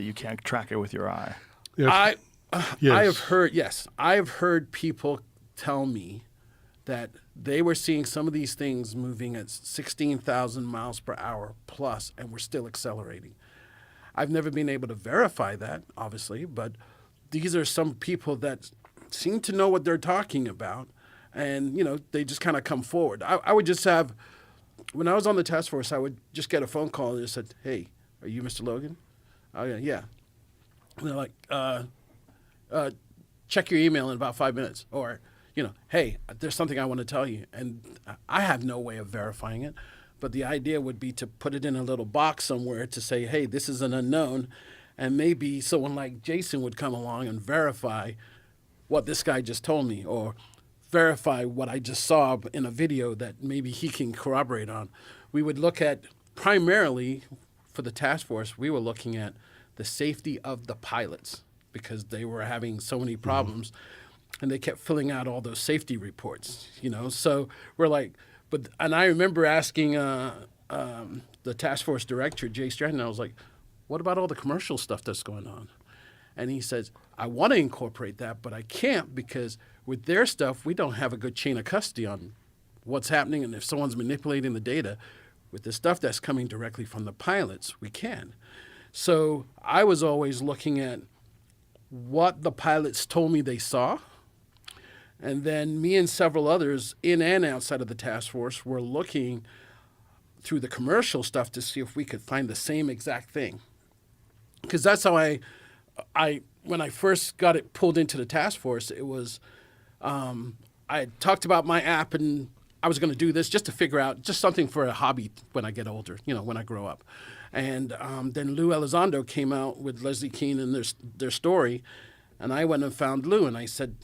You can't track it with your eye. Yes. Yes. I've heard people tell me that they were seeing some of these things moving at 16,000 miles per hour plus, and we're still accelerating. I've never been able to verify that, obviously, but these are some people that seem to know what they're talking about, and, they just kind of come forward. I would just have, when I was on the task force, I would just get a phone call and just said, "Hey, are you Mr. Logan?" "Oh, yeah." And they're like, "Check your email in about 5 minutes," or, "Hey, there's something I want to tell you." And I have no way of verifying it, but the idea would be to put it in a little box somewhere to say, "Hey, this is an unknown," and maybe someone like Jason would come along and verify what this guy just told me, or verify what I just saw in a video that maybe he can corroborate on. We would look at, primarily for the task force, we were looking at the safety of the pilots because they were having so many problems, and they kept filling out all those safety reports, So we're like, and I remember asking the task force director, Jay Stratton, I was like, "What about all the commercial stuff that's going on?" And he says, "I want to incorporate that, but I can't because with their stuff, we don't have a good chain of custody on what's happening. And if someone's manipulating the data, with the stuff that's coming directly from the pilots, we can." So I was always looking at what the pilots told me they saw. And then me and several others in and outside of the task force were looking through the commercial stuff to see if we could find the same exact thing. Because that's how when I first got it pulled into the task force, it was, I had talked about my app and I was going to do this just to figure out just something for a hobby when I get older, when I grow up. And then Lue Elizondo came out with Leslie Keane and their story. And I went and found Lue and I said,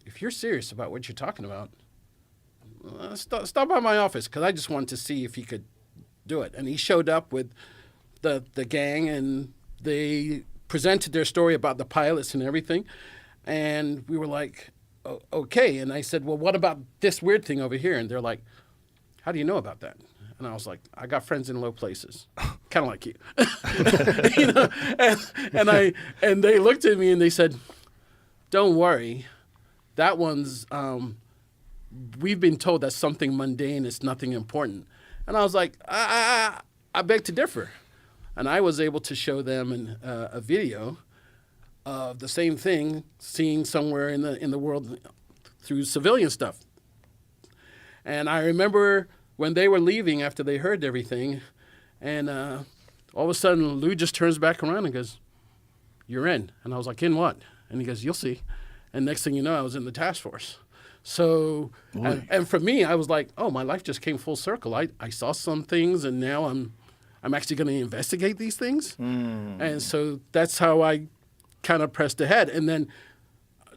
"If you're serious about what you're talking about, stop by my office," because I just wanted to see if he could do it. And he showed up with the gang, and they presented their story about the pilots and everything. And we were like, "Okay." And I said, "Well, what about this weird thing over here?" And they're like, "How do you know about that?" And I was like, "I got friends in low places, kind of like you." And they looked at me and they said, "Don't worry. That one's, we've been told that's something mundane, it's nothing important." And I was like, I beg to differ. And I was able to show them a video of the same thing, seeing somewhere in the world through civilian stuff. And I remember when they were leaving after they heard everything, and all of a sudden Lou just turns back around and goes, "You're in." And I was like, "In what?" And he goes, "You'll see." And next thing you know, I was in the task force. So, and for me, I was like, oh, my life just came full circle. I saw some things, and now I'm actually going to investigate these things. And so that's how I kind of pressed ahead. And then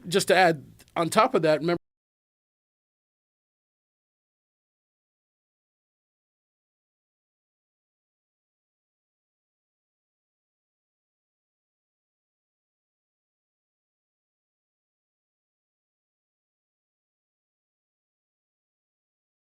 just to add on top of that, remember,